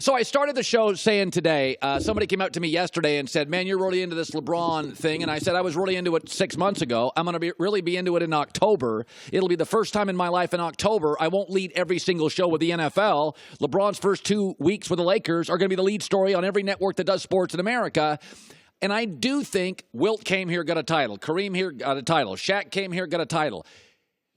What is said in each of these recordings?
So I started the show saying today, somebody came out to me yesterday and said, man, you're really into this LeBron thing. And I said, I was really into it 6 months ago. I'm going to really be into it in October. It'll be the first time in my life in October. I won't lead every single show with the NFL. LeBron's first 2 weeks with the Lakers are going to be the lead story on every network that does sports in America. And I do think Wilt came here, got a title. Kareem here got a title. Shaq came here, got a title.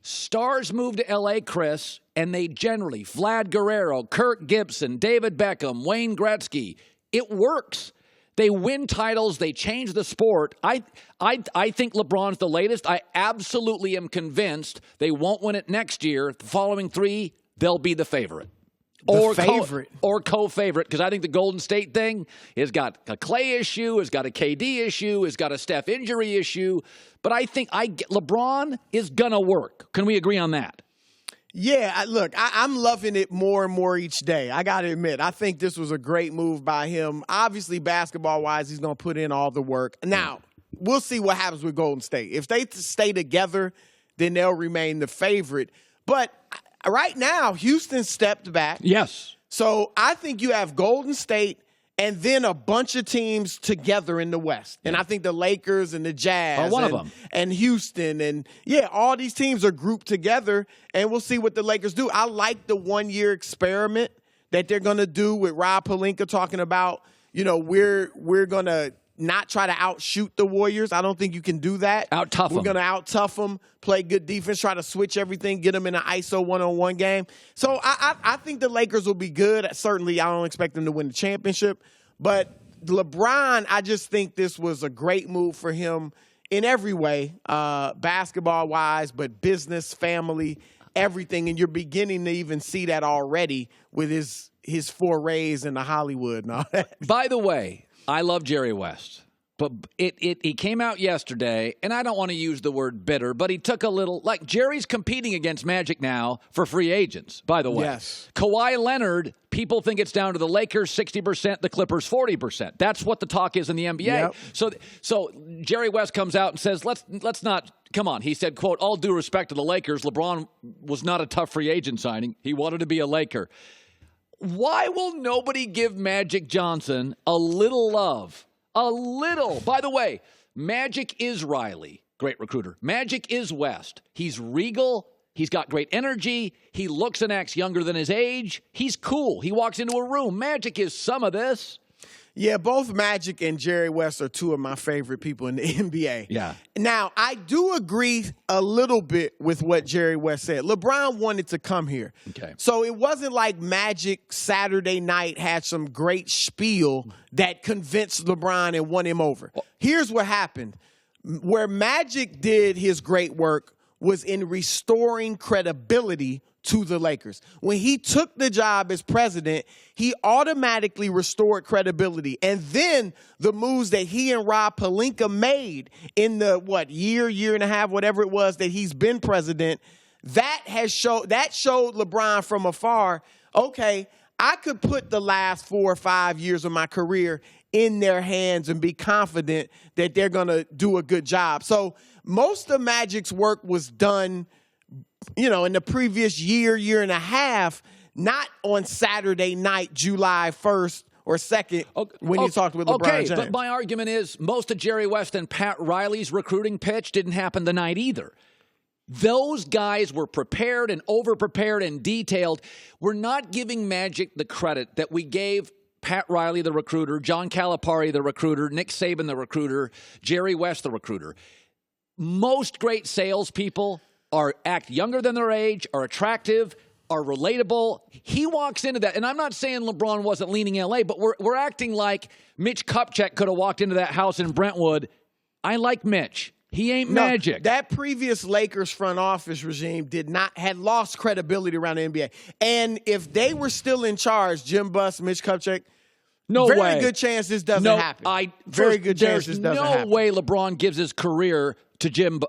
Stars move to L.A., Chris, and they generally, Vlad Guerrero, Kirk Gibson, David Beckham, Wayne Gretzky, it works. They win titles. They change the sport. I think LeBron's the latest. I absolutely am convinced they won't win it next year. The following 3, they'll be the favorite. Or co-favorite, because I think the Golden State thing has got a Clay issue, has got a KD issue, has got a Steph injury issue. But I think LeBron is going to work. Can we agree on that? Yeah, look, I'm loving it more and more each day. I got to admit, I think this was a great move by him. Obviously, basketball-wise, he's going to put in all the work. Now, we'll see what happens with Golden State. If they stay together, then they'll remain the favorite. But right now, Houston stepped back. Yes. So I think you have Golden State and then a bunch of teams together in the West. And I think the Lakers and the Jazz one of them. And Houston. And, yeah, all these teams are grouped together, and we'll see what the Lakers do. I like the one-year experiment that they're going to do with Rob Pelinka talking about, we're going to not try to outshoot the Warriors. I don't think you can do that. Out-tough them. We're going to out-tough them, play good defense, try to switch everything, get them in an ISO one-on-one game. So I think the Lakers will be good. Certainly, I don't expect them to win the championship. But LeBron, I just think this was a great move for him in every way, basketball-wise, but business, family, everything. And you're beginning to even see that already with his forays into Hollywood and all that. By the way, I love Jerry West, but he came out yesterday, and I don't want to use the word bitter, but he took a little, like Jerry's competing against Magic now for free agents, by the way. Yes. Kawhi Leonard, people think it's down to the Lakers 60%, the Clippers 40%. That's what the talk is in the NBA. Yep. So Jerry West comes out and says, let's not, come on. He said, quote, all due respect to the Lakers, LeBron was not a tough free agent signing. He wanted to be a Laker. Why will nobody give Magic Johnson a little love? A little. By the way, Magic is Riley, great recruiter. Magic is West. He's regal. He's got great energy. He looks and acts younger than his age. He's cool. He walks into a room. Magic is some of this. Yeah, both Magic and Jerry West are two of my favorite people in the NBA. Yeah. Now, I do agree a little bit with what Jerry West said. LeBron wanted to come here. Okay. So it wasn't like Magic Saturday night had some great spiel that convinced LeBron and won him over. Here's what happened. Where Magic did his great work was in restoring credibility to the Lakers. When he took the job as president, he automatically restored credibility. And then the moves that he and Rob Pelinka made in the, year and a half, whatever it was that he's been president, that showed LeBron from afar, okay, I could put the last 4 or 5 years of my career in their hands and be confident that they're going to do a good job. So most of Magic's work was done in the previous year and a half, not on Saturday night, July 1st or 2nd, when he talked with LeBron James. But my argument is most of Jerry West and Pat Riley's recruiting pitch didn't happen the night either. Those guys were prepared and over-prepared and detailed. We're not giving Magic the credit that we gave Pat Riley, the recruiter, John Calipari, the recruiter, Nick Saban, the recruiter, Jerry West, the recruiter. Most great salespeople act younger than their age, are attractive, are relatable. He walks into that, and I'm not saying LeBron wasn't leaning L.A., but we're acting like Mitch Kupchak could have walked into that house in Brentwood. I like Mitch. He ain't Magic. That previous Lakers front office regime had lost credibility around the NBA. And if they were still in charge, Jim Buss, Mitch Kupchak, very good chance this doesn't happen. Very good chance this doesn't happen. There's no way LeBron gives his career to Jim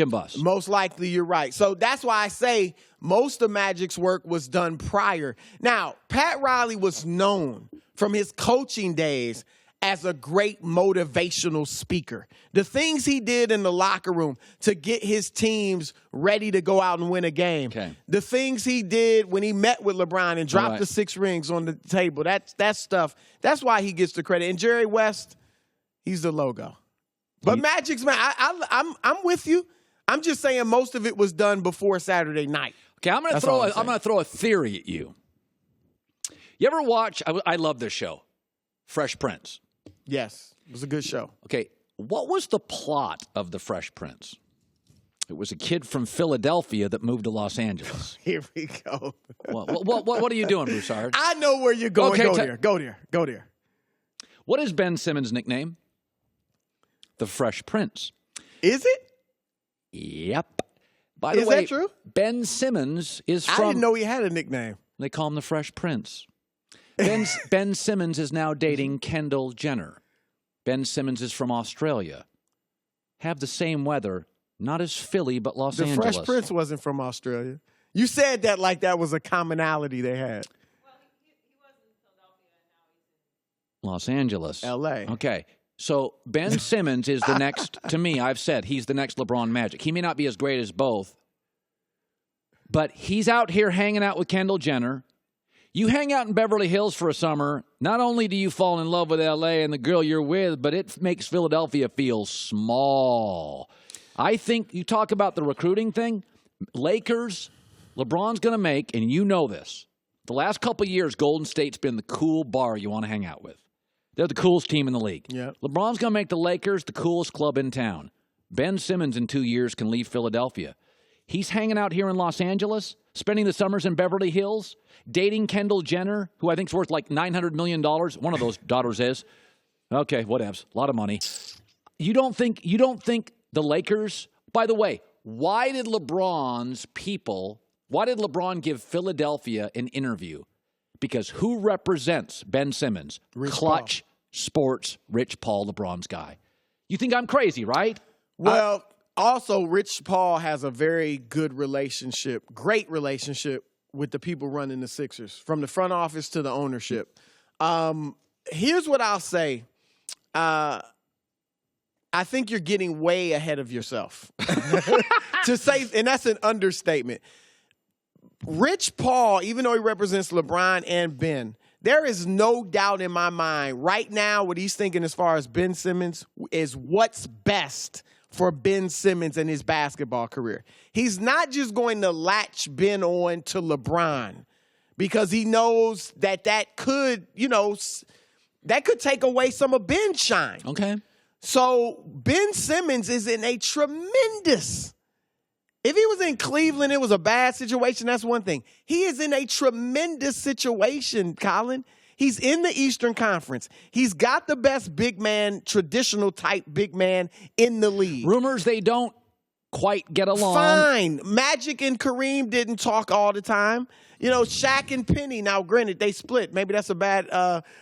Buss. Most likely you're right. So that's why I say most of Magic's work was done prior. Now, Pat Riley was known from his coaching days as a great motivational speaker. The things he did in the locker room to get his teams ready to go out and win a game. Okay. The things he did when he met with LeBron and dropped the 6 rings on the table. That stuff. That's why he gets the credit. And Jerry West, he's the logo. But Magic's, man, I'm with you. I'm just saying most of it was done before Saturday night. Okay, I'm going to throw a theory at you. You ever watch? I love this show, Fresh Prince. Yes, it was a good show. Okay, what was the plot of The Fresh Prince? It was a kid from Philadelphia that moved to Los Angeles. Here we go. What are you doing, Broussard? I know where you're going. Okay, go there. What is Ben Simmons' nickname? The Fresh Prince. Is it? Yep. By the way, is that true? Ben Simmons is from... I didn't know he had a nickname. They call him the Fresh Prince. Ben Simmons is now dating Kendall Jenner. Ben Simmons is from Australia. Have the same weather, not as Philly, but Los Angeles. The Fresh Prince wasn't from Australia. You said that like that was a commonality they had. Well, he was in Philadelphia, and now he's in Los Angeles. L.A. Okay. So Ben Simmons is the next, to me, I've said, he's the next LeBron Magic. He may not be as great as both, but he's out here hanging out with Kendall Jenner. You hang out in Beverly Hills for a summer, not only do you fall in love with L.A. and the girl you're with, but it makes Philadelphia feel small. I think you talk about the recruiting thing, Lakers, LeBron's going to make, and you know this, the last couple of years, Golden State's been the cool bar you want to hang out with. They're the coolest team in the league. Yep. LeBron's going to make the Lakers the coolest club in town. Ben Simmons in 2 years can leave Philadelphia. He's hanging out here in Los Angeles, spending the summers in Beverly Hills, dating Kendall Jenner, who I think is worth like $900 million. One of those daughters is. Okay, whatevs. A lot of money. You don't think the Lakers, by the way, why did LeBron give Philadelphia an interview? Because who represents Ben Simmons? Clutch Sports, Rich Paul, LeBron's guy. You think I'm crazy, right? Well, also, Rich Paul has a very good relationship, great relationship with the people running the Sixers, from the front office to the ownership. Here's what I'll say. I think you're getting way ahead of yourself. To say, and that's an understatement. Rich Paul, even though he represents LeBron and Ben, there is no doubt in my mind right now what he's thinking as far as Ben Simmons is what's best for Ben Simmons and his basketball career. He's not just going to latch Ben on to LeBron because he knows that could take away some of Ben's shine. Okay. So Ben Simmons is in a tremendous... If he was in Cleveland, it was a bad situation. That's one thing. He is in a tremendous situation, Colin. He's in the Eastern Conference. He's got the best big man, traditional type big man in the league. Rumors they don't quite get along. Fine. Magic and Kareem didn't talk all the time. You know, Shaq and Penny, now granted, they split. Maybe that's a bad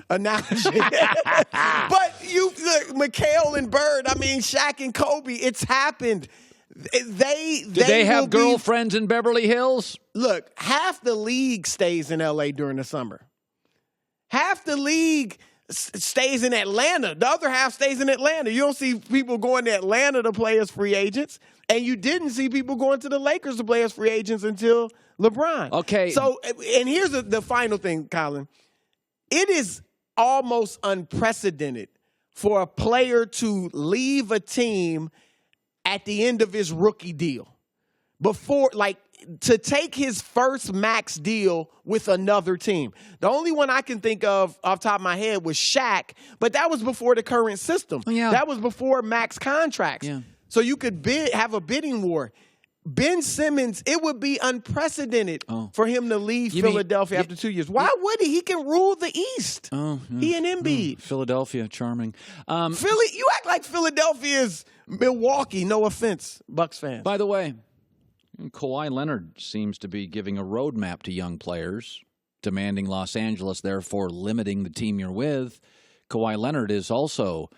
analogy. But look, Mikhail and Bird, Shaq and Kobe, it's happened. Did they have girlfriends in Beverly Hills? Look, half the league stays in L.A. during the summer. Half the league stays in Atlanta. The other half stays in Atlanta. You don't see people going to Atlanta to play as free agents, and you didn't see people going to the Lakers to play as free agents until LeBron. Okay. So, and here's the final thing, Colin. It is almost unprecedented for a player to leave a team at the end of his rookie deal, to take his first max deal with another team. The only one I can think of off the top of my head was Shaq, but that was before the current system. Yeah. That was before max contracts. Yeah. So you could have a bidding war. Ben Simmons, it would be unprecedented for him to leave Philadelphia after 2 years. Why would he? He can rule the East. He and Embiid. Philadelphia, charming. Philly, you act like Philadelphia is Milwaukee. No offense, Bucks fans. By the way, Kawhi Leonard seems to be giving a roadmap to young players, demanding Los Angeles, therefore limiting the team you're with. Kawhi Leonard is also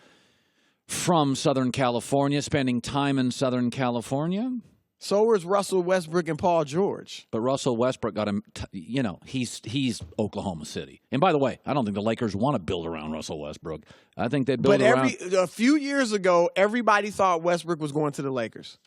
from Southern California, spending time in Southern California. So is Russell Westbrook and Paul George. But Russell Westbrook got him, he's Oklahoma City. And by the way, I don't think the Lakers want to build around Russell Westbrook. I think they build around. But a few years ago, everybody thought Westbrook was going to the Lakers.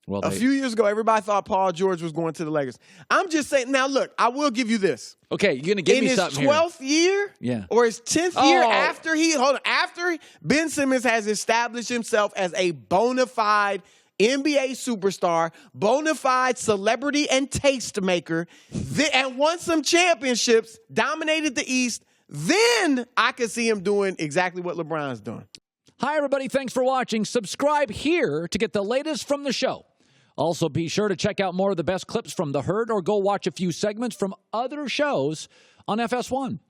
Well, a few years ago, everybody thought Paul George was going to the Lakers. I'm just saying, now look, I will give you this. Okay, you're going to give me something in his 12th year or his 10th year after Ben Simmons has established himself as a bona fide NBA superstar, bona fide celebrity and tastemaker, and won some championships, dominated the East, then I could see him doing exactly what LeBron's doing. Hi, everybody. Thanks for watching. Subscribe here to get the latest from the show. Also, be sure to check out more of the best clips from The Herd or go watch a few segments from other shows on FS1.